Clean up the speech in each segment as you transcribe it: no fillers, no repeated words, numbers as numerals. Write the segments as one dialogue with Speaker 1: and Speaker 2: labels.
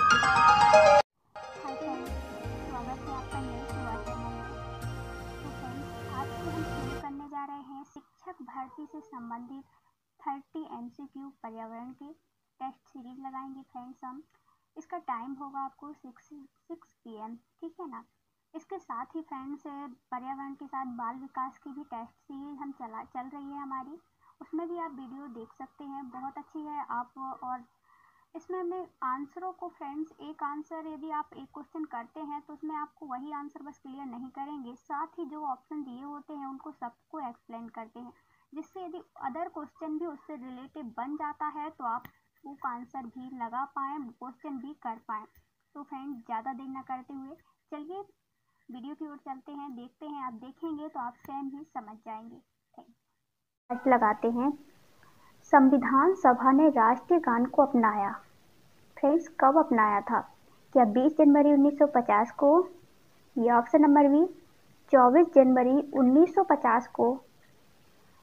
Speaker 1: Hi friends, स्वागत है आपका न्यूज़ युवा चैनल में। तो फ्रेंड्स, आज से हम शुरू करने जा रहे हैं शिक्षक भर्ती से संबंधित 30 MCQ पर्यावरण के टेस्ट सीरीज लगाएंगे फ्रेंड्स हम। इसका टाइम होगा आपको 6 PM, ठीक है ना। इसके साथ ही फ्रेंड्स पर्यावरण के साथ बाल विकास की भी टेस्ट सीरीज हम चल रही है हमारी, उसमें भी आप वीडियो देख सकते हैं, बहुत अच्छी है। आप और इसमें हमें आंसरों को फ्रेंड्स, एक आंसर यदि आप एक क्वेश्चन करते हैं तो उसमें आपको वही आंसर बस क्लियर नहीं करेंगे, साथ ही जो ऑप्शन दिए होते हैं उनको सबको एक्सप्लेन करते हैं, जिससे यदि अदर क्वेश्चन भी उससे रिलेटेड बन जाता है तो आप वो आंसर भी लगा पाएँ, क्वेश्चन भी कर पाएँ। तो फ्रेंड्स, ज़्यादा देर न करते हुए चलिए वीडियो की ओर चलते हैं, देखते हैं। आप देखेंगे तो आप स्वयं ही समझ जाएंगे। थैंक लगाते हैं। संविधान सभा ने राष्ट्रीय गान को अपनाया। फ्रेंड्स, कब अपनाया था? क्या 20 जनवरी 1950 को, या ऑप्शन नंबर बी 24 जनवरी 1950 को,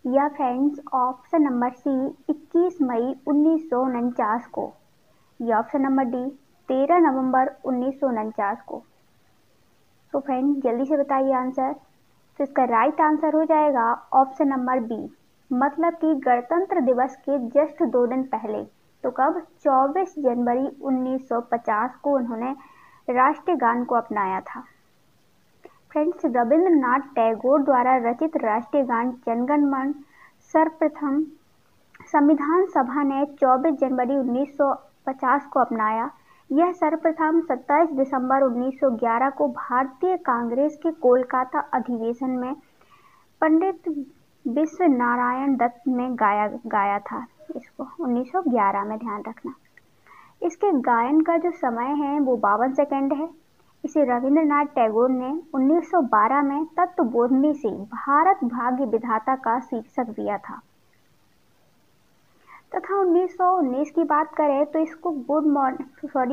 Speaker 1: या फ्रेंड्स ऑप्शन नंबर सी 21 मई 1949 को, या ऑप्शन नंबर डी 13 नवंबर 1949 को। तो फ्रेंड्स, जल्दी से बताइए आंसर। तो इसका राइट आंसर हो जाएगा ऑप्शन नंबर बी, मतलब कि गणतंत्र दिवस के जस्ट 2 दिन पहले। तो कब? 24 जनवरी 1950 को उन्होंने राष्ट्रीय गान को अपनाया था। फ्रेंड्स, रविंद्रनाथ टैगोर द्वारा रचित राष्ट्रीय गान जन गण मन सर्वप्रथम संविधान सभा ने 24 जनवरी 1950 को अपनाया। यह सर्वप्रथम 27 दिसंबर 1911 को भारतीय कांग्रेस के कोलकाता अधिवेशन में पंडित विश्व नारायण दत्त ने गाया था। इसको 1911 में, ध्यान रखना। इसके गायन का जो समय है वो 52 सेकंड है। इसे रविंद्रनाथ टैगोर ने 1912 में तत्वबोधिनी से भारत भाग्य विधाता का शीर्षक दिया था, तथा 1919 की बात करें तो इसको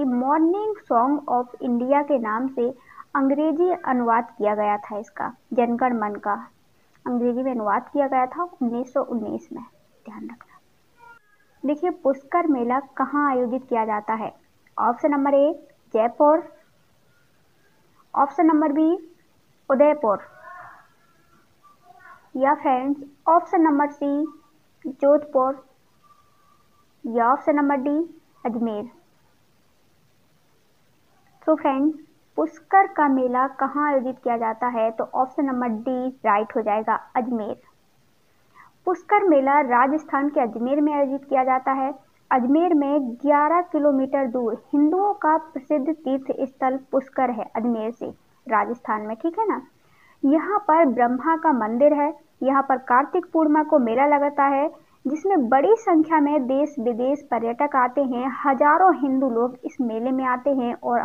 Speaker 1: मॉर्निंग सॉन्ग ऑफ इंडिया के नाम से अंग्रेजी अनुवाद किया गया था। इसका जनगण मन का अंग्रेजी में अनुवाद किया गया था 1919 में, ध्यान रखना। देखिए, पुष्कर मेला कहाँ आयोजित किया जाता है? Option number A Jaipur, option number B Udaipur, या friends option number C Jodhpur, या ऑप्शन नंबर डी अजमेर। तो फ्रेंड्स, पुष्कर का मेला कहाँ आयोजित किया जाता है? तो ऑप्शन नंबर डी राइट हो जाएगा, अजमेर। पुष्कर मेला राजस्थान के अजमेर में आयोजित किया जाता है। अजमेर में 11 किलोमीटर दूर हिंदुओं का प्रसिद्ध तीर्थ स्थल पुष्कर है, अजमेर से, राजस्थान में, ठीक है ना। यहाँ पर ब्रह्मा का मंदिर है। यहाँ पर कार्तिक पूर्णिमा को मेला लगता है, जिसमें बड़ी संख्या में देश विदेश पर्यटक आते हैं। हजारों हिंदू लोग इस मेले में आते हैं और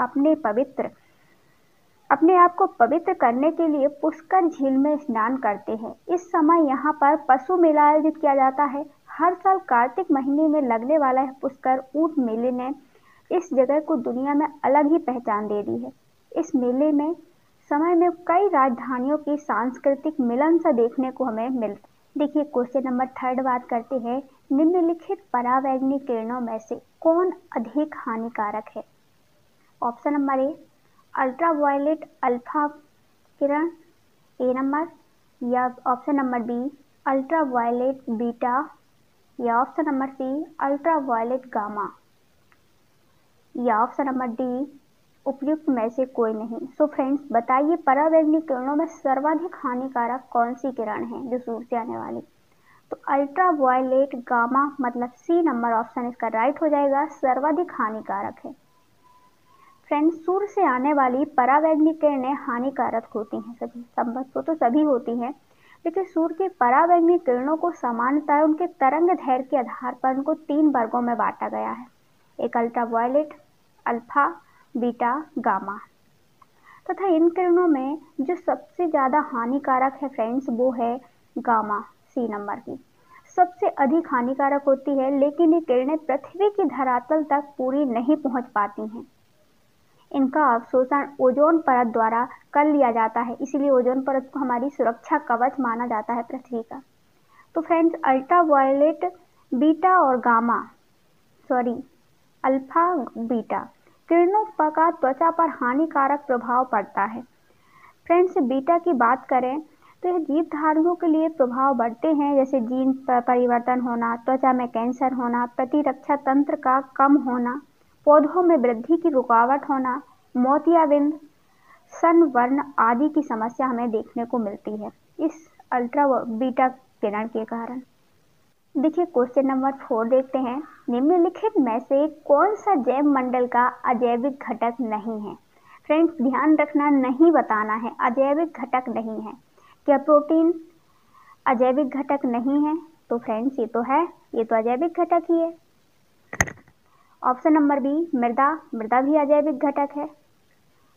Speaker 1: अपने आप को पवित्र करने के लिए पुष्कर झील में स्नान करते हैं। इस समय यहाँ पर पशु मेला आयोजित किया जाता है। हर साल कार्तिक महीने में लगने वाला है पुष्कर ऊंट मेले ने इस जगह को दुनिया में अलग ही पहचान दे दी है। इस मेले में समय में कई राजधानियों की सांस्कृतिक मिलन सा देखने को हमें मिलता। देखिए, क्वेश्चन नंबर 3 बात करते हैं, निम्नलिखित परावैंगनी किरणों में से कौन अधिक हानिकारक है? Option number A ultraviolet alpha किरण, ए नंबर, या option number B ultraviolet beta, या option number C ultraviolet gamma, या ऑप्शन नंबर डी उपयुक्त में से कोई नहीं। सो फ्रेंड्स, बताइए परावैंगनी किरणों में सर्वाधिक हानिकारक कौन सी किरण है जो सूर्य से आने वाली? तो अल्ट्रावायलेट गामा, मतलब सी नंबर ऑप्शन इसका राइट हो जाएगा, सर्वाधिक हानिकारक है। फ्रेंड्स, सूर्य से आने वाली परावैंगनी किरणें हानिकारक होती हैं, सभी संभव तो सभी होती हैं, लेकिन सूर्य की परावैंगनी किरणों को सामान्यतः उनके तरंग दैर्घ्य के आधार पर उनको 3 वर्गों में बांटा गया है। एक अल्ट्रावायलेट, अल्फा, बीटा, गामा। तथा इन किरणों में जो सबसे ज्यादा हानिकारक है फ्रेंड्स, वो है गामा, सी नंबर की सबसे अधिक हानिकारक होती है, लेकिन ये किरणें पृथ्वी की धरातल तक पूरी नहीं पहुंच पाती हैं। इनका अवशोषण ओजोन परत द्वारा कर लिया जाता है, इसीलिए ओजोन परत को हमारी सुरक्षा कवच माना जाता है पृथ्वी का। तो फ्रेंड्स, अल्ट्रावायलेट बीटा और गामा, अल्फा बीटा, किरणों का त्वचा पर हानिकारक प्रभाव पड़ता है। फ्रेंड्स, बीटा की बात करें तो यह जीवधारियों के लिए प्रभाव बढ़ते हैं, जैसे जीन परिवर्तन होना, त्वचा में कैंसर होना, प्रतिरक्षा तंत्र का कम होना, पौधों में वृद्धि की रुकावट होना, मोतियाबिंद, सनबर्न आदि की समस्या हमें देखने को मिलती है इस अल्ट्रा बीटा किरण के कारण। देखिए क्वेश्चन नंबर 4 देखते हैं। निम्नलिखित में से कौन सा जैव मंडल का अजैविक घटक नहीं है? फ्रेंड्स ध्यान रखना, नहीं बताना है, अजैविक घटक नहीं है। क्या प्रोटीन अजैविक घटक नहीं है? तो फ्रेंड्स ये तो है, ये तो अजैविक घटक ही है। ऑप्शन नंबर बी मृदा, मृदा भी अजैविक घटक है।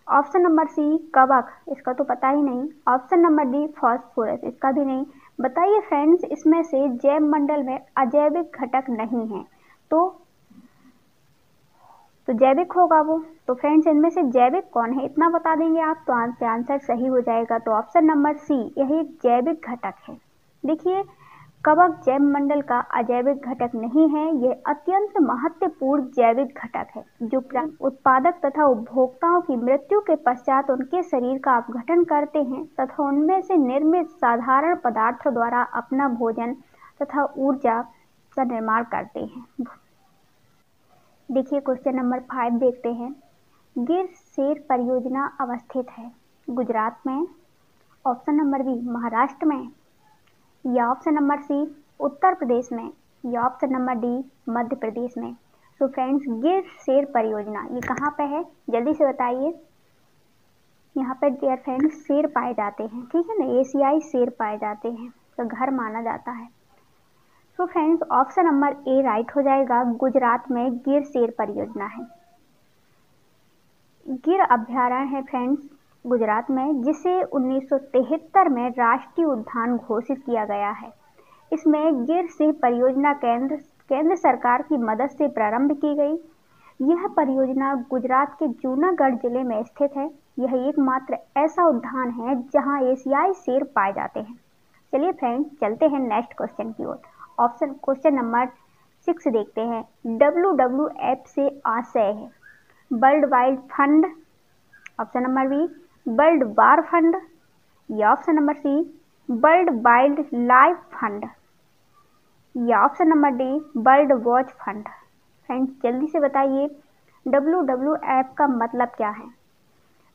Speaker 1: ऑप्शन नंबर सी कवक, इसका तो पता ही नहीं। ऑप्शन नंबर डी फास्फोरस, इसका भी नहीं। बताइए फ्रेंड्स, इसमें से जैव मंडल में अजैविक घटक नहीं है तो जैविक होगा वो। तो फ्रेंड्स इनमें से जैविक कौन है, इतना बता देंगे आप तो आंसर सही हो जाएगा। तो ऑप्शन नंबर सी, यही एक जैविक घटक है। देखिए कवक जैव मंडल का अजैविक घटक नहीं है, यह अत्यंत महत्वपूर्ण जैविक घटक है जो उत्पादक तथा उपभोक्ताओं की मृत्यु के पश्चात उनके शरीर का अपघटन करते हैं तथा उनमें से निर्मित साधारण पदार्थों द्वारा अपना भोजन तथा ऊर्जा का निर्माण करते हैं। देखिए क्वेश्चन नंबर 5 देखते हैं। गिर सेर परियोजना अवस्थित है गुजरात में, ऑप्शन नंबर बी महाराष्ट्र में, या ऑप्शन नंबर सी उत्तर प्रदेश में, या option number D Madhya Pradesh में। तो फ्रेंड्स गिर सेर परियोजना ये कहाँ पे है, जल्दी से बताइए। यहाँ पर डियर फ्रेंड्स शेर पाए जाते हैं, ठीक है ना, एशियाई शेर पाए जाते हैं, तो घर माना जाता है। तो फ्रेंड्स ऑप्शन नंबर ए राइट हो जाएगा, गुजरात में गिर शेर परियोजना है। गिर अभ्यारण्य है फ्रेंड्स गुजरात में, जिसे 1973 में राष्ट्रीय उद्यान घोषित किया गया है। इसमें गिर शेर परियोजना केंद्र सरकार की मदद से प्रारंभ की गई। यह परियोजना गुजरात के जूनागढ़ जिले में स्थित है। यह एकमात्र ऐसा उद्यान है जहां एशियाई शेर पाए जाते हैं। चलिए फ्रेंड्स चलते हैं नेक्स्ट क्वेश्चन की ओर। ऑप्शन क्वेश्चन नंबर 6 देखते हैं। WWF से आशय है world wild fund, option number B world war fund, या option number C world wild life fund, या option number D world watch fund. Friends जल्दी से बताइए WWF का मतलब क्या है।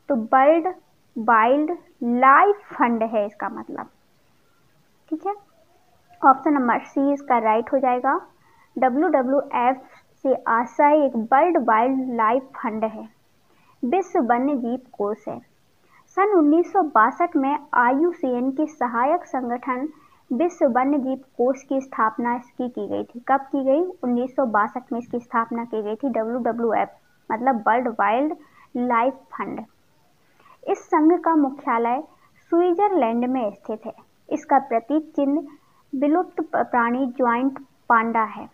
Speaker 1: तो वर्ल्ड वाइल्ड लाइफ फंड है इसका मतलब, ठीक है। ऑप्शन नंबर सी इसका राइट हो जाएगा। WWF से आशय एक वर्ल्ड वाइल्ड लाइफ फंड है, विश्व वन्य जीव कोष है। सन 1962 में IUCN के सहायक संगठन विश्व वन्य जीव कोष की स्थापना इसकी की गई थी। कब की गई? 1962 में इसकी स्थापना की गई थी। WWF मतलब वर्ल्ड वाइल्ड लाइफ फंड। इस संघ का मुख्यालय स्विट्जरलैंड में स्थित है। इसका प्रतीक चिन्ह विलुप्त प्राणी ज्वाइंट पांडा है।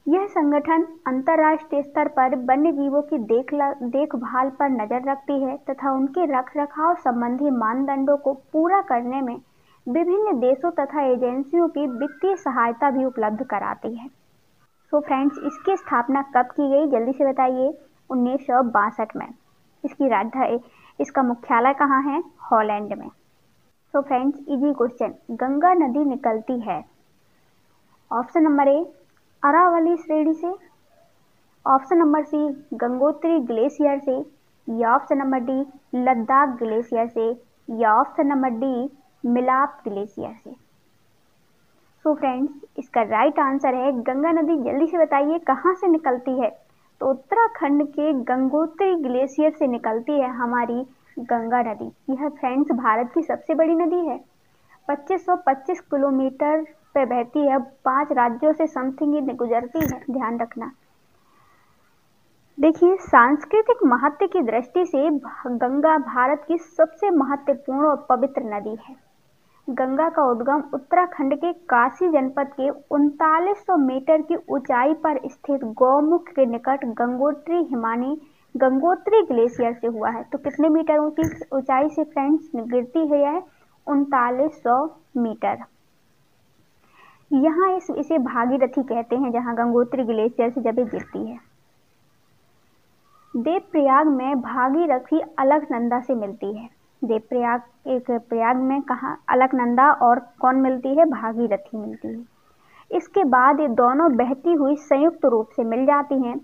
Speaker 1: यह संगठन अंतर्राष्ट्रीय स्तर पर वन्य जीवों की देखभाल पर नजर रखती है तथा उनके रखरखाव संबंधी मानदंडों को पूरा करने में विभिन्न देशों तथा एजेंसियों की वित्तीय सहायता भी उपलब्ध कराती है। तो फ्रेंड्स इसकी स्थापना कब की गई, जल्दी से बताइए। 1962 में। इसका मुख्यालय कहाँ है? हॉलैंड में। तो फ्रेंड्स इजी क्वेश्चन, गंगा नदी निकलती है ऑप्शन नंबर ए अरावली श्रेणी से, option number C Gangotri glacier से, या option number D Ladakh glacier से, या option number D Milap glacier से। सो फ्रेंड्स इसका राइट आंसर है गंगा नदी। जल्दी से बताइए कहाँ से निकलती है। तो उत्तराखंड के गंगोत्री ग्लेशियर से निकलती है हमारी गंगा नदी। यह फ्रेंड्स भारत की सबसे बड़ी नदी है। 2525 किलोमीटर पे बहती है, 5 राज्यों से समथिंग गुजरती है, ध्यान रखना। देखिए सांस्कृतिक महत्व की दृष्टि से गंगा भारत की सबसे महत्वपूर्ण और पवित्र नदी है। गंगा का उद्गम उत्तराखंड के काशी जनपद के 3900 मीटर की ऊंचाई पर स्थित गौमुख के निकट गंगोत्री ग्लेशियर से हुआ है। तो कितने मीटर ऊंचाई से फ्रेंड्स गिरती है यह? 3900 मीटर। यहाँ इसे भागीरथी कहते हैं, जहाँ गंगोत्री ग्लेशियर से जब गिरती है। देवप्रयाग में भागीरथी अलकनंदा से मिलती है। प्रयाग में कहाँ अलकनंदा और कौन मिलती है? भागीरथी मिलती है। इसके बाद ये दोनों बहती हुई संयुक्त रूप से मिल जाती हैं,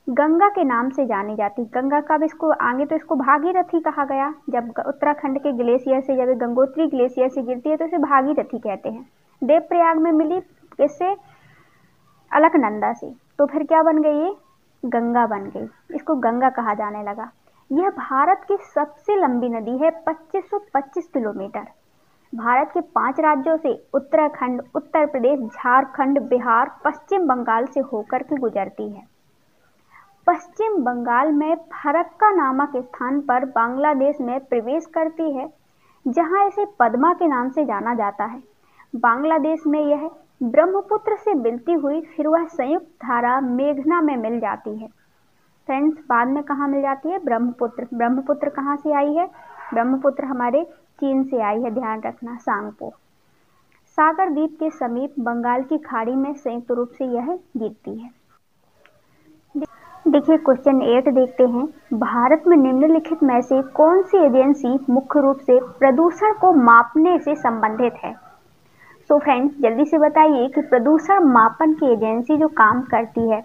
Speaker 1: गंगा के नाम से जानी जाती। गंगा का भी इसको आगे तो इसको भागीरथी कहा गया। जब उत्तराखंड के ग्लेशियर से, जब गंगोत्री ग्लेशियर से गिरती है तो इसे भागीरथी कहते हैं। देवप्रयाग में मिली किससे? अलकनंदा से। तो फिर क्या बन गई? ये गंगा बन गई, इसको गंगा कहा जाने लगा। यह भारत की सबसे लंबी नदी है, 2525 किलोमीटर। भारत के 5 राज्यों से उत्तराखंड, उत्तर प्रदेश, झारखंड, बिहार, पश्चिम बंगाल से होकर के गुजरती है। पश्चिम बंगाल में फरक्का नामक स्थान पर बांग्लादेश में प्रवेश करती है, जहां इसे पद्मा के नाम से जाना जाता है। बांग्लादेश में यह ब्रह्मपुत्र से मिलती हुई फिर वह संयुक्त धारा मेघना में मिल जाती है। फ्रेंड्स, बाद में कहाँ मिल जाती है? ब्रह्मपुत्र। ब्रह्मपुत्र कहाँ से आई है? ब्रह्मपुत्र हमारे चीन से आई है, ध्यान रखना, सांगपो। सागर द्वीप के समीप बंगाल की खाड़ी में संयुक्त रूप से यह गिरती है। देखिए क्वेश्चन 8 देखते हैं। भारत में निम्नलिखित में से कौन सी एजेंसी मुख्य रूप से प्रदूषण को मापने से संबंधित है? सो फ्रेंड्स, जल्दी से बताइए कि प्रदूषण मापन की एजेंसी जो काम करती है।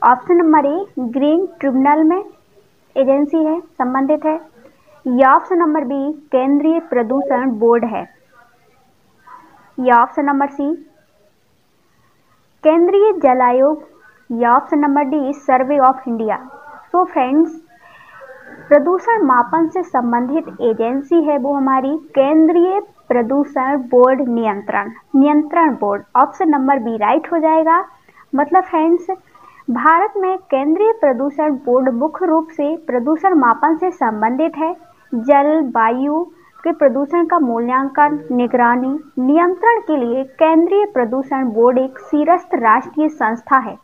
Speaker 1: ऑप्शन नंबर ए, ग्रीन ट्रिब्यूनल में एजेंसी है, संबंधित है, या ऑप्शन नंबर बी, केंद्रीय प्रदूषण बोर्ड है, या ऑप्शन नंबर सी, केंद्रीय जल आयोग, या option number D, survey of India. So friends, प्रदूषण मापन से संबंधित एजेंसी है वो हमारी केंद्रीय प्रदूषण बोर्ड नियंत्रण board. Option number B right हो जाएगा। मतलब फ्रेंड्स, भारत में केंद्रीय प्रदूषण बोर्ड मुख्य रूप से प्रदूषण मापन से संबंधित है। जल, वायु के प्रदूषण का मूल्यांकन, निगरानी, नियंत्रण के लिए केंद्रीय प्रदूषण बोर्ड एक शीर्षस्थ राष्ट्रीय संस्था है।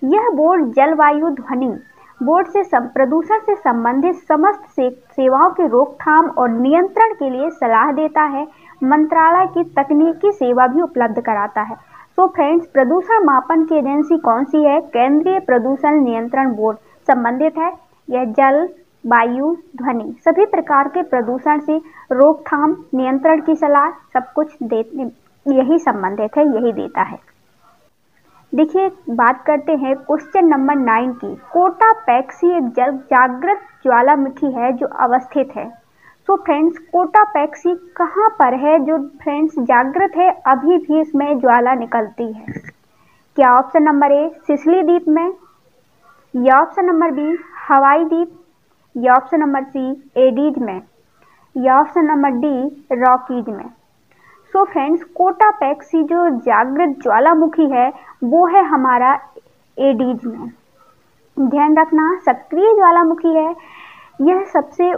Speaker 1: यह बोर्ड जलवायु, ध्वनि बोर्ड से प्रदूषण से संबंधित समस्त सेवाओं की रोकथाम और नियंत्रण के लिए सलाह देता है। मंत्रालय की तकनीकी सेवा भी उपलब्ध कराता है। तो फ्रेंड्स, प्रदूषण मापन की एजेंसी कौन सी है? केंद्रीय प्रदूषण नियंत्रण बोर्ड संबंधित है। यह जल, वायु, ध्वनि सभी प्रकार के प्रदूषण से रोकथाम, नियंत्रण की सलाह सब कुछ यही संबंधित है, यही देता है। देखिए बात करते हैं क्वेश्चन नंबर 9 की। कोटापैक्सी एक जागृत ज्वालामुखी है जो अवस्थित है। तो फ्रेंड्स, कोटापैक्सी कहाँ पर है जो फ्रेंड्स जागृत है, अभी भी इसमें ज्वाला निकलती है? क्या ऑप्शन नंबर ए, सिसिली द्वीप में, या ऑप्शन नंबर बी, हवाई द्वीप, या ऑप्शन नंबर सी, एडीज में, या ऑप्शन नंबर डी, रॉकीज में। सो फ्रेंड्स, कोटापैक्सी जो जागृत ज्वालामुखी है वो है हमारा एडीज में। ध्यान रखना, सक्रिय ज्वालामुखी है। यह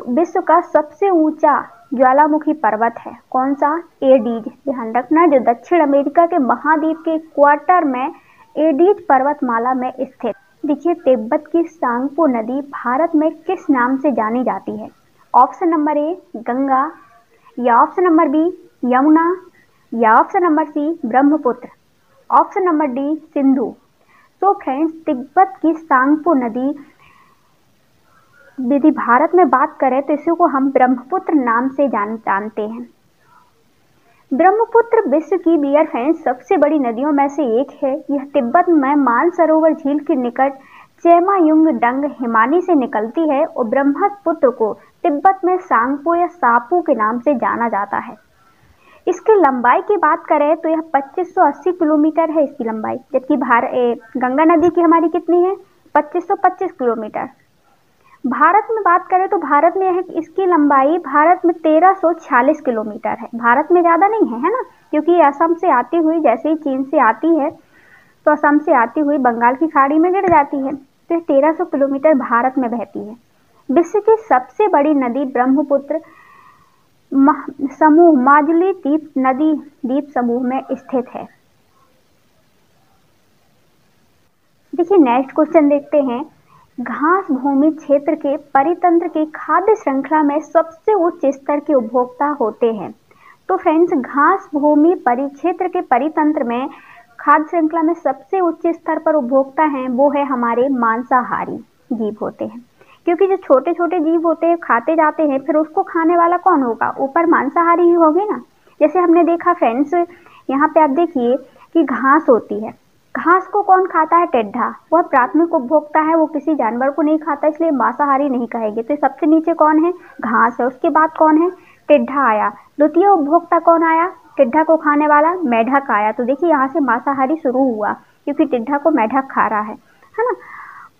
Speaker 1: विश्व का सबसे ऊंचा ज्वालामुखी पर्वत है। कौन सा? एडीज। ध्यान रखना, जो दक्षिण अमेरिका के महाद्वीप के इक्वाटर में एडीज पर्वतमाला में स्थित। देखिए, तिब्बत की सांगपो नदी भारत में किस नाम से जानी जाती है? ऑप्शन नंबर ए, गंगा, या ऑप्शन नंबर बी, यमुना, या option number C, Brahmaputra, option number D, Sindhu. तो फ्रेंड्स, तिब्बत की सांगपो नदी यदि भारत में बात करें तो इसी को हम ब्रह्मपुत्र नाम से जानते हैं। ब्रह्मपुत्र विश्व की डियर फ्रेंड्स सबसे बड़ी नदियों में से एक है। यह तिब्बत में मानसरोवर झील के निकट चेमायुंगडंग हिमानी से निकलती है और ब्रह्मपुत्र को तिब्बत में सांगपो या सापू के नाम से जाना जाता है। इसकी लंबाई की बात करें तो यह 2580 किलोमीटर है इसकी लंबाई, जबकि गंगा नदी की हमारी कितनी है? 2525 किलोमीटर। भारत में बात करें तो भारत में इसकी लंबाई भारत में 1346 किलोमीटर है। भारत में ज़्यादा नहीं है, है ना, क्योंकि ये असम से आती हुई, जैसे ही चीन से आती है तो असम से आती हुई बंगाल की खाड़ी में गिर जाती है, तो 1300 किलोमीटर भारत में बहती है। विश्व की सबसे बड़ी नदी ब्रह्मपुत्र समूह माजुली द्वीप नदी द्वीप समूह में स्थित है। देखिए नेक्स्ट क्वेश्चन देखते हैं। घास भूमि क्षेत्र के परितंत्र की खाद्य श्रृंखला में सबसे उच्च स्तर के उपभोक्ता होते हैं। तो फ्रेंड्स, घास भूमि परिक्षेत्र के परितंत्र में खाद्य श्रृंखला में सबसे उच्च स्तर पर उपभोक्ता हैं वो है हमारे मांसाहारी। जीव होते हैं, क्योंकि जो छोटे छोटे जीव होते हैं खाते जाते हैं, फिर उसको खाने वाला कौन होगा, ऊपर मांसाहारी ही होगे ना। जैसे हमने देखा फ्रेंड्स, यहाँ पे आप देखिए कि घास होती है, घास को कौन खाता है, टिड्ढा, वह प्राथमिक उपभोक्ता है, वो किसी जानवर को नहीं खाता, इसलिए मांसाहारी नहीं कहेंगे। तो सबसे नीचे कौन है, घास है, उसके बाद कौन है, टिड्ढा आया। द्वितीय उपभोक्ता कौन आया, टिड्ढा को खाने वाला मेढक आया। तो देखिए यहाँ से मांसाहारी शुरू हुआ, क्योंकि टिड्ढा को मेढक खा रहा है ना।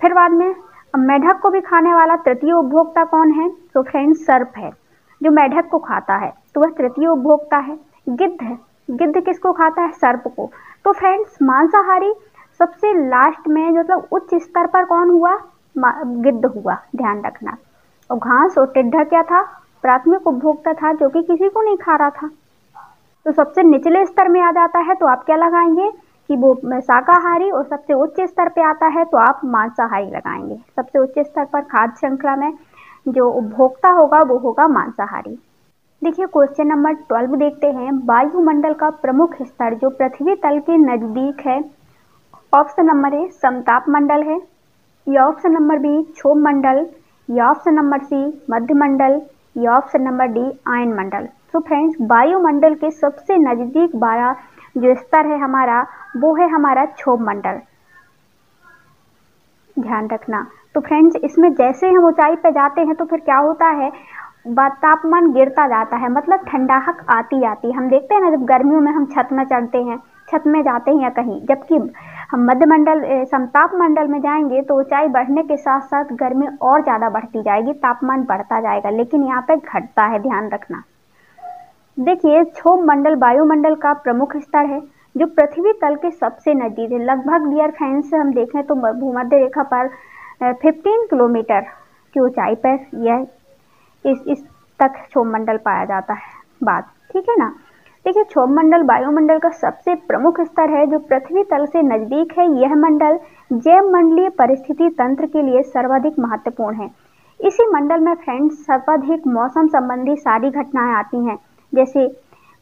Speaker 1: फिर बाद में मेढक को भी खाने वाला तृतीय उपभोक्ता कौन है, तो फ्रेंड्स सर्प है, जो मेढक को खाता है, तो वह तृतीय उपभोक्ता है। गिद्ध है, गिद्ध किसको खाता है, सर्प को। तो फ्रेंड्स मांसाहारी सबसे लास्ट में, मतलब उच्च स्तर पर कौन हुआ, गिद्ध हुआ, ध्यान रखना। और घास और टिड्ढा क्या था, प्राथमिक उपभोक्ता था, जो कि किसी को नहीं खा रहा था। तो सबसे निचले स्तर में आ जाता है तो आप क्या लगाएंगे कि वो शाकाहारी, और सबसे उच्च स्तर पे आता है तो आप मांसाहारी लगाएंगे। सबसे उच्च स्तर पर खाद्य श्रृंखला में जो उपभोक्ता होगा वो होगा मांसाहारी। देखिए क्वेश्चन नंबर 12 देखते हैं। वायुमंडल का प्रमुख स्तर जो पृथ्वी तल के नजदीक है, ऑप्शन नंबर ए समताप मंडल है, या ऑप्शन नंबर बी क्षोभ मंडल, या ऑप्शन नंबर सी मध्यमंडल, या ऑप्शन नंबर डी आयन मंडल। तो फ्रेंड्स वायुमंडल के सबसे नजदीक वाला जो स्तर है हमारा, वो है हमारा क्षोभ मंडल, ध्यान रखना। तो फ्रेंड्स इसमें जैसे हम ऊंचाई पर जाते हैं तो फिर क्या होता है, तापमान गिरता जाता है, मतलब ठंडाहट आती आती। हम देखते हैं ना, जब गर्मियों में हम छत में चढ़ते हैं, छत में जाते हैं या कहीं, जबकि हम मध्यमंडल समताप मंडल में जाएंगे तो ऊंचाई बढ़ने के साथ साथ गर्मी और ज़्यादा बढ़ती जाएगी, तापमान बढ़ता जाएगा, लेकिन यहाँ पे घटता है, ध्यान रखना। देखिए क्षोभ मंडल वायुमंडल का प्रमुख स्तर है जो पृथ्वी तल के सबसे नजदीक है। लगभग डियर फ्रेंड्स हम देखें तो भूमध्य रेखा पर 15 किलोमीटर की ऊंचाई पर यह इस तक क्षोभ मंडल पाया जाता है। बात ठीक है ना। देखिए क्षोभ मंडल वायुमंडल का सबसे प्रमुख स्तर है जो पृथ्वी तल से नजदीक है। यह मंडल जैव मंडलीय परिस्थिति तंत्र के लिए सर्वाधिक महत्वपूर्ण है। इसी मंडल में फ्रेंड्स सर्वाधिक मौसम संबंधी सारी घटनाएं आती हैं, जैसे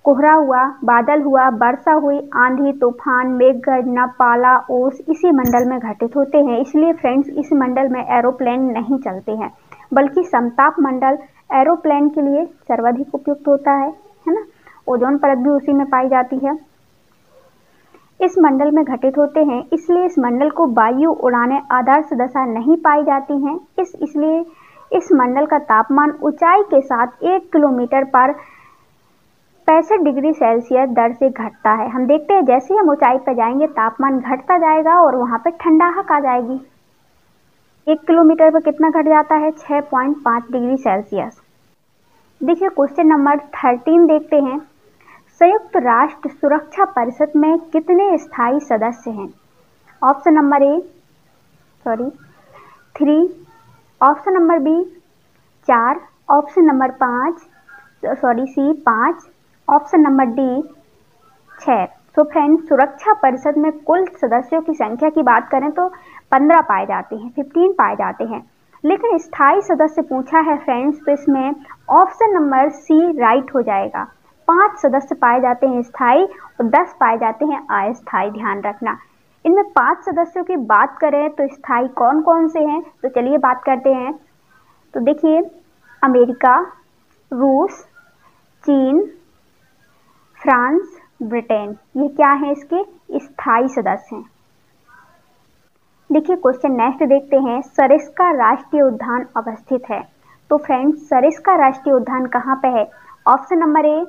Speaker 1: कोहरा हुआ, बादल हुआ, वर्षा हुई, आंधी, तूफान, मेघ गर्जना, पाला, ओस इसी मंडल में घटित होते हैं। इसलिए फ्रेंड्स इस मंडल में एरोप्लेन नहीं चलते हैं, बल्कि समताप मंडल एरोप्लेन के लिए सर्वाधिक उपयुक्त होता है ना। ओजोन परत भी उसी में पाई जाती है, इस मंडल में घटित होते हैं। इसलिए इस मंडल को वायु उड़ाने आदर्श दशा नहीं पाई जाती हैं। इसलिए इस मंडल का तापमान ऊंचाई के साथ 1 किलोमीटर पर 65 डिग्री सेल्सियस दर से घटता है। हम देखते हैं जैसे ही हम ऊंचाई पर जाएंगे तापमान घटता जाएगा और वहां पर ठंडाहट आ जाएगी। 1 किलोमीटर पर कितना घट जाता है, 6.5 डिग्री सेल्सियस। देखिए क्वेश्चन नंबर 13 देखते हैं। संयुक्त राष्ट्र सुरक्षा परिषद में कितने स्थायी सदस्य हैं? Option number A 3, option number B 4, option number C 5, option number D 6। तो फ्रेंड्स सुरक्षा परिषद में कुल सदस्यों की संख्या की बात करें तो 15 पाए जाते हैं, 15 पाए जाते हैं। लेकिन स्थायी सदस्य पूछा है फ्रेंड्स, तो इसमें ऑप्शन नंबर सी राइट हो जाएगा। 5 सदस्य पाए जाते हैं स्थायी और 10 पाए जाते हैं अस्थायी, ध्यान रखना। इनमें 5 सदस्यों की बात करें तो स्थायी कौन कौन से हैं, तो चलिए बात करते हैं। तो देखिए अमेरिका, रूस, चीन, फ्रांस, ब्रिटेन, ये क्या है, इसके स्थायी सदस्य हैं। देखिए क्वेश्चन नेक्स्ट देखते हैं। सरिस्का राष्ट्रीय उद्यान अवस्थित है। तो फ्रेंड्स सरिस्का राष्ट्रीय उद्यान कहाँ पे है? ऑप्शन नंबर ए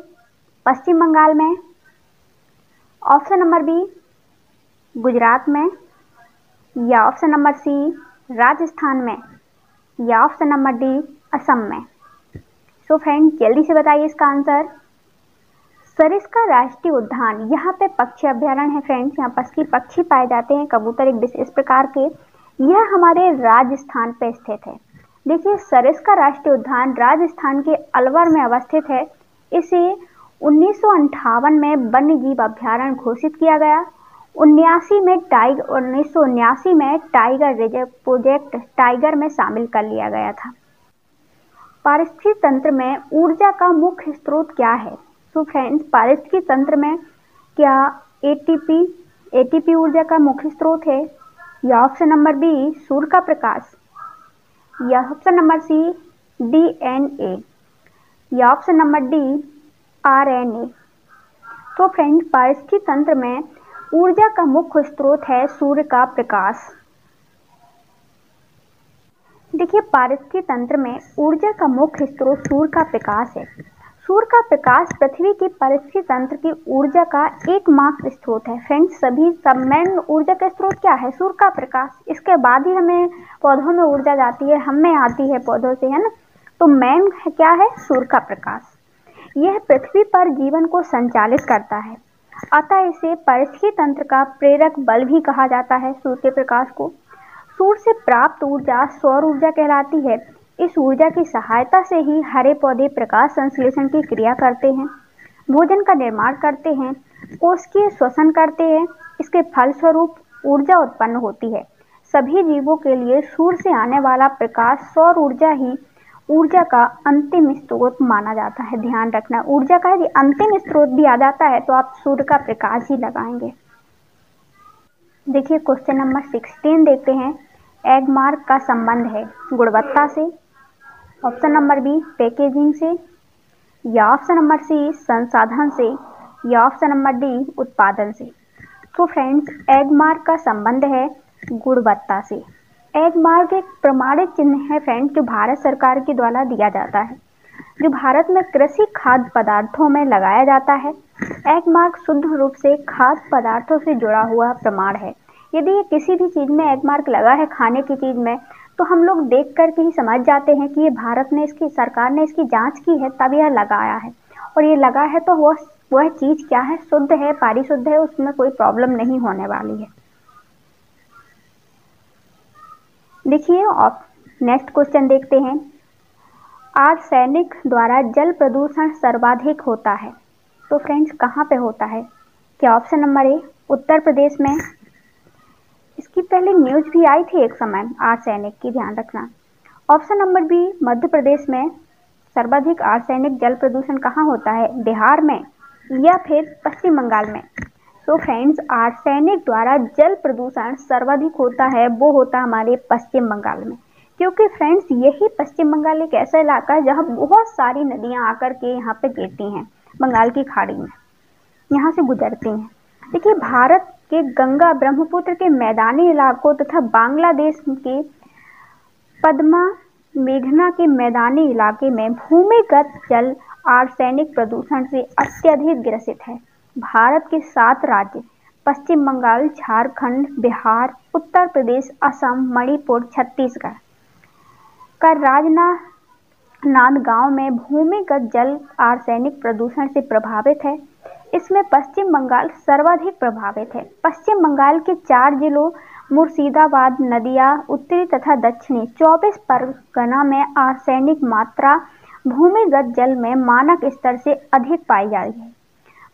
Speaker 1: पश्चिम बंगाल में, ऑप्शन नंबर बी गुजरात में, या ऑप्शन नंबर सी राजस्थान में, या ऑप्शन नंबर डी असम में। सो फ्रेंड्स जल्दी से बताइए इसका आंसर। सरिस्का राष्ट्रीय उद्यान, यहाँ पे पक्षी अभ्यारण्य है फ्रेंड्स, यहाँ पक्षी पाए जाते हैं, कबूतर एक विशेष प्रकार के। यह हमारे राजस्थान पे स्थित है। देखिए सरिस्का राष्ट्रीय उद्यान राजस्थान के अलवर में अवस्थित है। इसे 1958 में वन्य जीव अभ्यारण्य घोषित किया गया। 1979 में टाइगर रिजर्व प्रोजेक्ट टाइगर में शामिल कर लिया गया था। पारिस्थितिकी तंत्र में ऊर्जा का मुख्य स्रोत क्या है? तो फ्रेंड्स पारिस्थितिकी तंत्र में क्या एटीपी ऊर्जा का मुख्य स्रोत है, या ऑप्शन नंबर बी सूर्य का प्रकाश, या ऑप्शन नंबर सी DNA, या ऑप्शन नंबर डी RNA। तो फ्रेंड्स, पारिस्थितिक तंत्र में ऊर्जा का मुख्य स्रोत है सूर्य का प्रकाश। देखिए, पारिस्थितिक तंत्र में ऊर्जा का मुख्य स्रोत सूर्य का प्रकाश है। सूर्य का प्रकाश पृथ्वी की पारिस्थितिक तंत्र की ऊर्जा का एकमात्र स्रोत है। फ्रेंड्स, सभी सब मेन ऊर्जा का स्रोत क्या है? सूर्य का प्रकाश। इसके बाद ही हमें पौधों में ऊर्जा जाती है, हमें आती है पौधों से, है ना। तो मेन क्या है? सूर्य का प्रकाश। यह पृथ्वी पर जीवन को संचालित करता है, अतः इसे पारिस्थितिक तंत्र का प्रेरक बल भी कहा जाता है। सूर्य के प्रकाश को सूर्य से प्राप्त ऊर्जा सौर ऊर्जा कहलाती है। इस ऊर्जा की सहायता से ही हरे पौधे प्रकाश संश्लेषण की क्रिया करते हैं, भोजन का निर्माण करते हैं, कोशिकीय श्वसन करते हैं। इसके फलस्वरूप ऊर्जा उत्पन्न होती है। सभी जीवों के लिए सूर्य से आने वाला प्रकाश सौर ऊर्जा ही ऊर्जा का अंतिम स्रोत माना जाता है। ध्यान रखना, ऊर्जा का यदि अंतिम स्रोत भी आ जाता है तो आप सूर्य का प्रकाश ही लगाएंगे। देखिए, क्वेश्चन नंबर 16 देखते हैं। एग मार्क का संबंध है गुणवत्ता से, ऑप्शन नंबर बी पैकेजिंग से, या ऑप्शन नंबर सी संसाधन से, या ऑप्शन नंबर डी उत्पादन से। तो फ्रेंड्स, एग मार्क का संबंध है गुणवत्ता से। एग मार्क एक प्रमाणित चिन्ह है फ्रेंड्स, जो भारत सरकार के द्वारा दिया जाता है, जो भारत में कृषि खाद्य पदार्थों में लगाया जाता है। एग मार्क शुद्ध रूप से खाद्य पदार्थों से जुड़ा हुआ प्रमाण है। यदि ये किसी भी चीज में एग मार्क लगा है, खाने की चीज में, तो हम लोग देख करके ही समझ जाते हैं कि ये भारत ने, इसकी सरकार ने इसकी जांच की है तब यह लगाया है। और ये लगा है तो वह चीज क्या है? शुद्ध है, पारिशुद्ध है, उसमें कोई प्रॉब्लम नहीं होने वाली है। देखिए, नेक्स्ट क्वेश्चन देखते हैं। आर्सेनिक द्वारा जल प्रदूषण सर्वाधिक होता है। तो फ्रेंड्स, कहाँ पे होता है? क्या ऑप्शन नंबर ए उत्तर प्रदेश में? इसकी पहले न्यूज भी आई थी एक समय आर्सेनिक की, ध्यान रखना। Option number B Madhya Pradesh में सर्वाधिक आर्सेनिक जल प्रदूषण कहाँ होता है? बिहार में या फिर पश्चिम बंगाल में? तो फ्रेंड्स, आर्सेनिक द्वारा जल प्रदूषण सर्वाधिक होता है, वो होता है हमारे पश्चिम बंगाल में। क्योंकि फ्रेंड्स, यही पश्चिम बंगाल एक ऐसा इलाका है जहाँ बहुत सारी नदियाँ आकर के यहाँ पे गिरती हैं, बंगाल की खाड़ी में, यहाँ से गुजरती हैं। देखिए, भारत के गंगा ब्रह्मपुत्र के मैदानी इलाकों तथा बांग्लादेश के पद्मा मेघना के मैदानी इलाके में भूमिगत जल आर्सेनिक प्रदूषण से अत्यधिक ग्रसित है। भारत के 7 राज्य पश्चिम बंगाल, झारखंड, बिहार, उत्तर प्रदेश, असम, मणिपुर, छत्तीसगढ़ का राजनांदगांव में भूमिगत जल आर्सेनिक प्रदूषण से प्रभावित है। इसमें पश्चिम बंगाल सर्वाधिक प्रभावित है। पश्चिम बंगाल के 4 जिलों मुर्शिदाबाद, नदिया, उत्तरी तथा दक्षिणी 24 परगना में आर्सेनिक मात्रा भूमिगत जल में मानक स्तर से अधिक पाई जा रही है।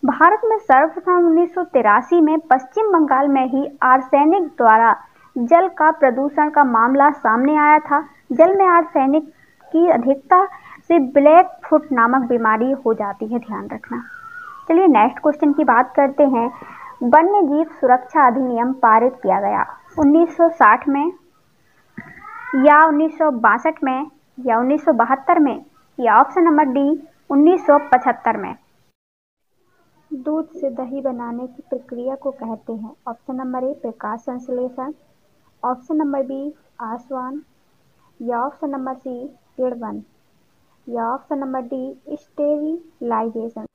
Speaker 1: भारत में सर्वप्रथम 1983 में पश्चिम बंगाल में ही आर्सेनिक द्वारा जल का प्रदूषण का मामला सामने आया था। जल में आर्सेनिक की अधिकता से ब्लैक फुट नामक बीमारी हो जाती है, ध्यान रखना। चलिए, नेक्स्ट क्वेश्चन की बात करते हैं। वन्य जीव सुरक्षा अधिनियम पारित किया गया 1960 में, या 1962 में, या 1972 में, या ऑप्शन नंबर डी 1975 में। दूध से दही बनाने की प्रक्रिया को कहते हैं। ऑप्शन नंबर ए प्रकाश संश्लेषण, ऑप्शन नंबर बी आसवन, या ऑप्शन नंबर सी किण्वन, या ऑप्शन नंबर डी स्टेरिलाइजेशन।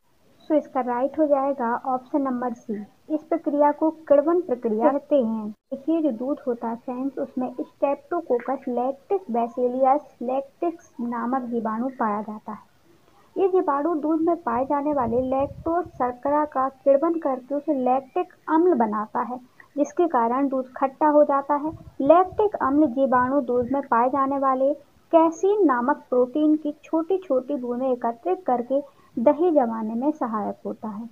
Speaker 1: तो इसका राइट हो जाएगा ऑप्शन नंबर सी। इस प्रक्रिया को किण्वन प्रक्रिया कहते हैं। देखिए, जो दूध होता है फ्रेंड्स, उसमें स्ट्रेप्टोकोकस लैक्टिस बैसिलियस लैक्टिस नामक जीवाणु पाया जाता है। ये जीवाणु दूध में पाए जाने वाले लैक्टोज शर्करा का किण्वन करके उसे लैक्टिक अम्ल बनाता है, जिसके कारण दूध खट्टा हो जाता है। लैक्टिक अम्ल जीवाणु दूध में पाए जाने वाले कैसीन नामक प्रोटीन की छोटी छोटी बूंदें एकत्रित करके दही जमाने में सहायक होता है।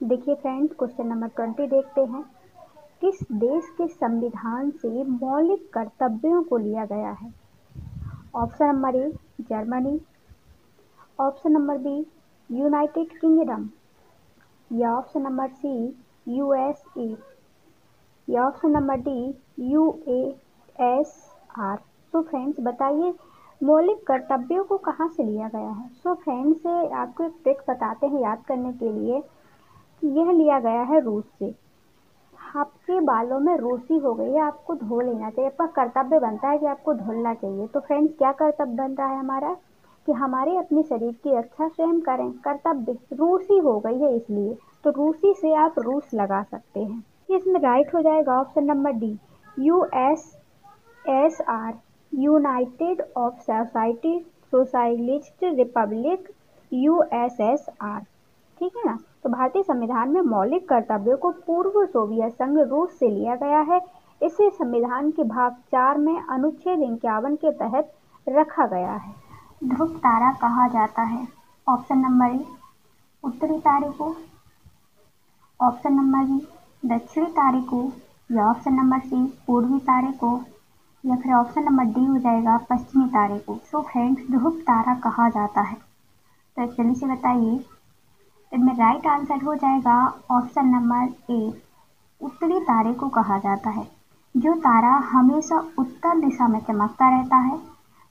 Speaker 1: देखिए फ्रेंड्स, क्वेश्चन नंबर 20 देखते हैं। किस देश के संविधान से मौलिक कर्तव्यों को लिया गया है? Option number A Germany, option number B United Kingdom, या ऑप्शन नंबर सी USA, या option number D UASR। So friends बताइए मौलिक कर्तव्यों को कहाँ से लिया गया है। सो फ्रेंड्स आपको एक ट्रिक बताते हैं याद करने के लिए कि यह लिया गया है रूस से। आपके बालों में रूसी हो गई है, आपको धो लेना चाहिए। आपका कर्तव्य बनता है कि आपको धुलना चाहिए। तो फ्रेंड्स क्या कर्तव्य बन रहा है हमारा कि हमारे अपने शरीर की रक्षा स्वयं करें। कर्तव्य रूसी हो गई है इसलिए, तो रूसी से आप रूस लगा सकते हैं। इसमें राइट हो जाएगा option number D, USSR, United of society socialist Republic USSR। ठीक है ना। तो भारतीय संविधान में मौलिक कर्तव्यों को पूर्व सोवियत संघ रूस से लिया गया है। इसे संविधान के भाग 4 में अनुच्छेद 51 के तहत रखा गया है। ध्रुव तारा कहा जाता है। ऑप्शन नंबर ए उत्तरी तारे को, ऑप्शन नंबर बी दक्षिणी तारे को, या ऑप्शन नंबर सी पूर्वी तारे को, या फिर ऑप्शन नंबर डी हो जाएगा पश्चिमी तारे को। सो फ्रेंड्स ध्रुव तारा कहा जाता है। तो जल्दी से बताइए, इसमें राइट आंसर हो जाएगा ऑप्शन नंबर ए, उत्तरी तारे को कहा जाता है। जो तारा हमेशा उत्तर दिशा में चमकता रहता है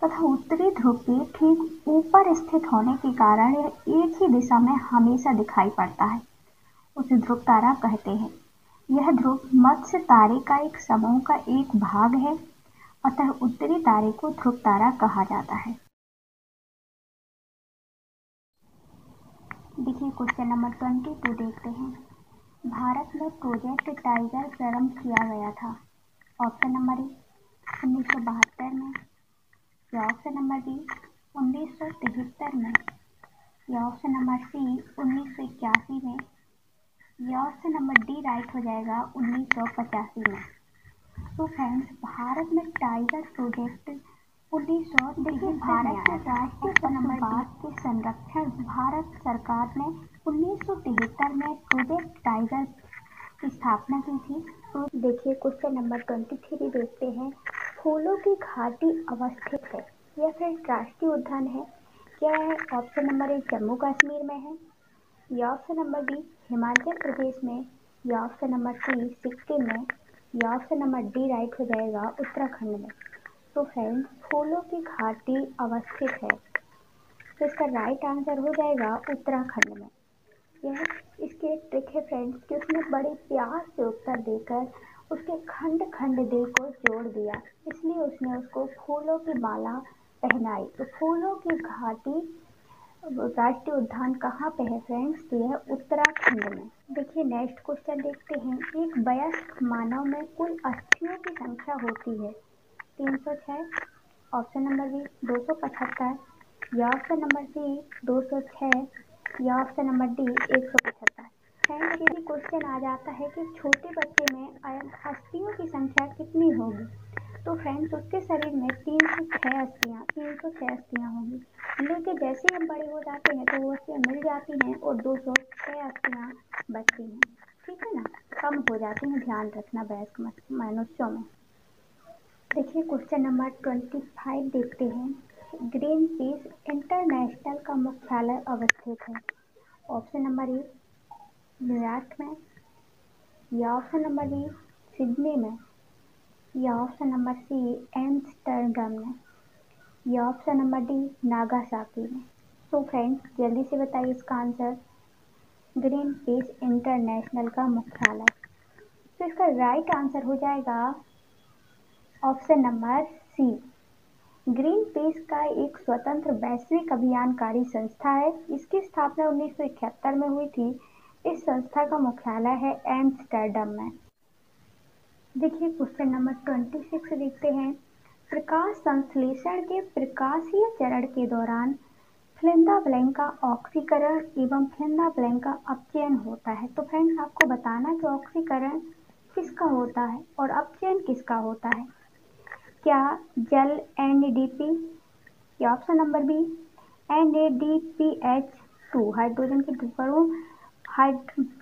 Speaker 1: तथा उत्तरी ध्रुव के ठीक ऊपर स्थित होने के कारण यह एक ही दिशा में हमेशा दिखाई पड़ता है, उसे ध्रुव तारा कहते हैं। यह ध्रुव मत्स्य तारे का एक समूह का एक भाग है, अतः उत्तरी तारे को ध्रुव तारा कहा जाता है। देखिए क्वेश्चन नंबर 22 देखते हैं। भारत में प्रोजेक्ट टाइगर प्रारंभ किया गया था। ऑप्शन नंबर ए 1972 में, या ऑप्शन नंबर बी 1973 में, या ऑप्शन नंबर सी 1981 में, या ऑप्शन नंबर डी राइट हो जाएगा 1985 में। तो फ्रेंड्स भारत में टाइगर प्रोजेक्ट 1900 देखिए भारत के राष्ट्रीय पशुपात के संरक्षण भारत सरकार ने 1973 में प्रोजेक्ट टाइगर की स्थापना की थी। तो देखिए क्वेश्चन नंबर 23 देखते हैं। फूलों की घाटी अवस्थित है, यह फिर राष्ट्रीय उद्यान है। क्या है? ऑप्शन नंबर ए जम्मू कश्मीर में है, या option number B Himachal Pradesh में, या ऑप्शन नंबर सी सिक्किम में, या ऑप्शन नंबर डी राइट हो जाएगा उत्तराखंड में। तो फ्रेंड्स फूलों की घाटी अवस्थित है, तो इसका राइट आंसर हो जाएगा उत्तराखंड में। यह इसकी एक ट्रिक है फ्रेंड्स कि उसने बड़े प्यार से उत्तर देकर उसके खंड खंड दे को जोड़ दिया, इसलिए उसने उसको फूलों की माला पहनाई। तो फूलों की घाटी राष्ट्रीय उद्यान कहाँ पे है फ्रेंड्स? तो यह उत्तराखंड में। देखिए नेक्स्ट क्वेश्चन देखते हैं। एक वयस्क मानव में कुल अस्थियों की संख्या होती है 306, ऑप्शन नंबर बी 275, या ऑप्शन नंबर सी 206, या ऑप्शन नंबर डी 175। फ्रेंड्स यदि क्वेश्चन आ जाता है कि छोटे बच्चे में अस्थियों की संख्या कितनी होगी, तो फ्रेंड्स उसके शरीर में 306 अस्थियाँ होंगी। लेकिन जैसे हम बड़े हो जाते हैं तो वो अस्थियाँ मिल जाती हैं और 206 अस्थियाँ बचती हैं। ठीक है ना, कम हो जाती हैं, ध्यान रखना वयस्क मनुष्यों में। देखिए क्वेश्चन नंबर 25 देखते हैं। ग्रीन पीस इंटरनेशनल का मुख्यालय अवस्थित है। ऑप्शन नंबर ए न्यूयॉर्क में, या ऑप्शन नंबर बी सिडनी में, या ऑप्शन नंबर सी एम्स्टर्डम में, या ऑप्शन नंबर डी नागासाकी में। तो फ्रेंड्स जल्दी से बताइए इसका आंसर। ग्रीन पीस इंटरनेशनल का मुख्यालय, तो इसका राइट आंसर हो जाएगा option number C. Greenpeace का एक स्वतंत्र वैश्विक अभियानकारी संस्था है। इसकी स्थापना 1971 में हुई थी। इस संस्था का मुख्यालय है एम्स्टर्डम में। देखिए क्वेश्चन नंबर 26 देखते हैं। प्रकाश संश्लेषण के प्रकाशीय चरण के दौरान फ्लिंदा ब्लैंक का ऑक्सीकरण एवं फ्लिंदा ब्लैंक का अपचयन होता है। तो फ्रेंड्स आपको बताना कि ऑक्सीकरण किसका होता है और अपचयन किसका होता है। क्या जल NADP, या option number B NADPH2 hydrogen के परमाणु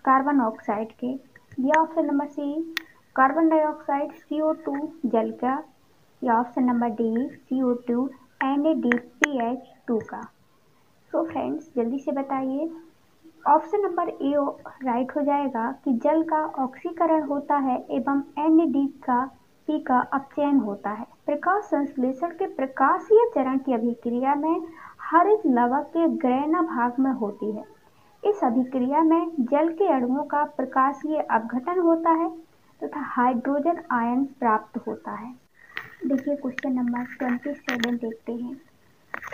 Speaker 1: कार्बन ऑक्साइड के, या option number C carbon dioxide CO2 जल का, या option number D CO2 NADPH2 का। तो फ्रेंड्स जल्दी से बताइए। ऑप्शन नंबर ए राइट हो जाएगा कि जल का ऑक्सीकरण होता है एवं NAD का पी का अपचयन होता है। प्रकाश संश्लेषण के प्रकाशीय चरण की अभिक्रिया में हरित लवक के ग्रहण भाग में होती है। इस अभिक्रिया में जल के अणुओं का प्रकाशीय अपघटन होता है तथा हाइड्रोजन आयन प्राप्त होता है। देखिए क्वेश्चन नंबर 27 देखते हैं।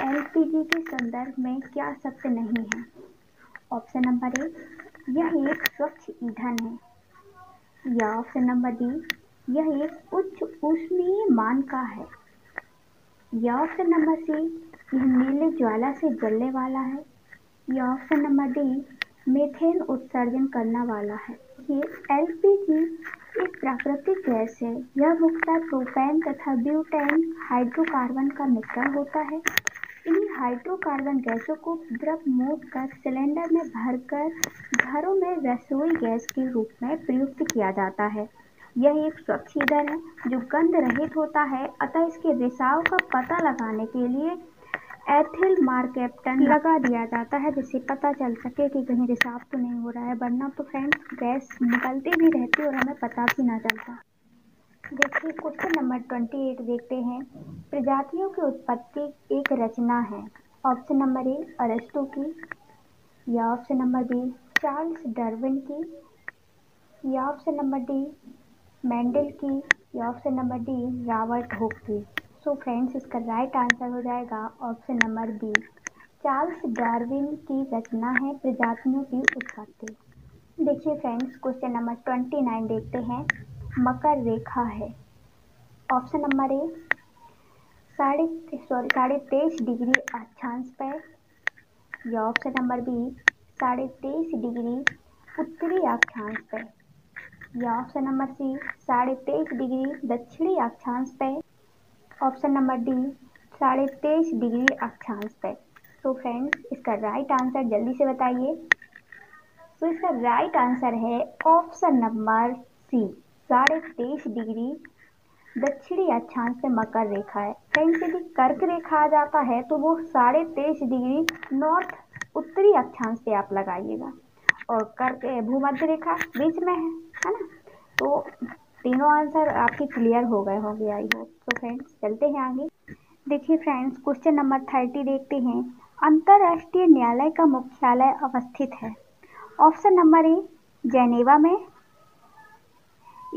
Speaker 1: एलपीजी के संदर्भ में क्या सत्य नहीं है? ऑप्शन नंबर ए, यह एक स्वच्छ ईंधन है, या ऑप्शन नंबर डी, यह एक उच्च ऊष्मीय मान का है, या ऑप्शन नंबर सी, यह नीले ज्वाला से जलने वाला है, या ऑप्शन नंबर डी, मीथेन उत्सर्जन करने वाला है। ये एलपीजी एक प्राकृतिक गैस है। यह मुख्यतः प्रोपेन तथा ब्यूटेन हाइड्रोकार्बन का मिश्रण होता है। इन्हीं हाइड्रोकार्बन गैसों को द्रव मोड कर सिलेंडर में भरकर घरों में रसोई गैस के रूप में प्रयुक्त किया जाता है। यह एक स्वच्छ ईंधन है जो गंध रहित होता है, अतः इसके रिसाव का पता लगाने के लिए एथिल मार्केप्टन लगा दिया जाता है, जिससे पता चल सके कि कहीं रिसाव तो नहीं हो रहा है, वरना तो फ्रेंड्स गैस निकलती भी रहती है और हमें पता भी ना चलता। देखिए क्वेश्चन नंबर 28 देखते हैं। प्रजातियों की उत्पत्ति एक रचना है। ऑप्शन नंबर ए, अरिस्टो की, या option number B, Charles Darwin की, या ऑप्शन नंबर डी, मेंडल की, या option number D, Robert Hooke की। सो फ्रेंड्स इसका राइट आंसर हो जाएगा option number B, Charles Darwin की रचना है प्रजातियों की उत्पत्ति। देखिए फ्रेंड्स क्वेश्चन नंबर 29 देखते हैं। मकर रेखा है। ऑप्शन नंबर ए, 23.5 डिग्री अक्षांश पर, या ऑप्शन नंबर बी, 23.5 डिग्री उत्तरी अक्षांश पर, या ऑप्शन नंबर सी, 23.5 डिग्री दक्षिणी अक्षांश पर, ऑप्शन नंबर डी, 23.5 डिग्री अक्षांश पर। तो फ्रेंड्स इसका राइट आंसर जल्दी से बताइए। तो इसका राइट आंसर है ऑप्शन नंबर सी, 23.5 डिग्री दक्षिणी अक्षांश पे मकर रेखा है। फ्रेंड्स यदि कर्क रेखा आ जाता है तो वो 23.5 डिग्री नॉर्थ उत्तरी अक्षांश पे आप लगाइएगा, और कर्क भूमध्य रेखा बीच में है ना। तो तीनों आंसर आपके क्लियर हो गए होंगे आई होप। तो फ्रेंड्स चलते हैं आगे। देखिए फ्रेंड्स क्वेश्चन नंबर 30 देखते हैं। अंतर्राष्ट्रीय न्यायालय का मुख्यालय अवस्थित है। ऑप्शन नंबर ए, जेनेवा में,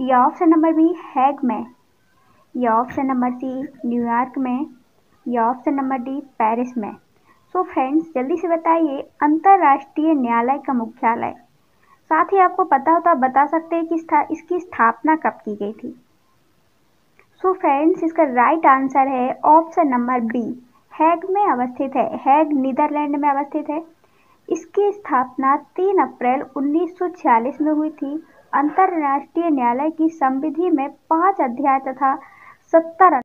Speaker 1: या ऑप्शन नंबर बी, हैग में, या ऑप्शन नंबर सी, न्यूयॉर्क में, या ऑप्शन नंबर डी, पेरिस में। सो फ्रेंड्स जल्दी से बताइए अंतर्राष्ट्रीय न्यायालय का मुख्यालय। साथ ही आपको पता हो तो आप बता सकते हैं कि इसकी स्थापना कब की गई थी। सो फ्रेंड्स इसका राइट आंसर है ऑप्शन नंबर बी, हैग में अवस्थित है। हैग नीदरलैंड में अवस्थित है। इसकी स्थापना 3 अप्रैल 1946 में हुई थी। अंतर्राष्ट्रीय न्यायालय की संविधि में 5 अध्याय तथा 70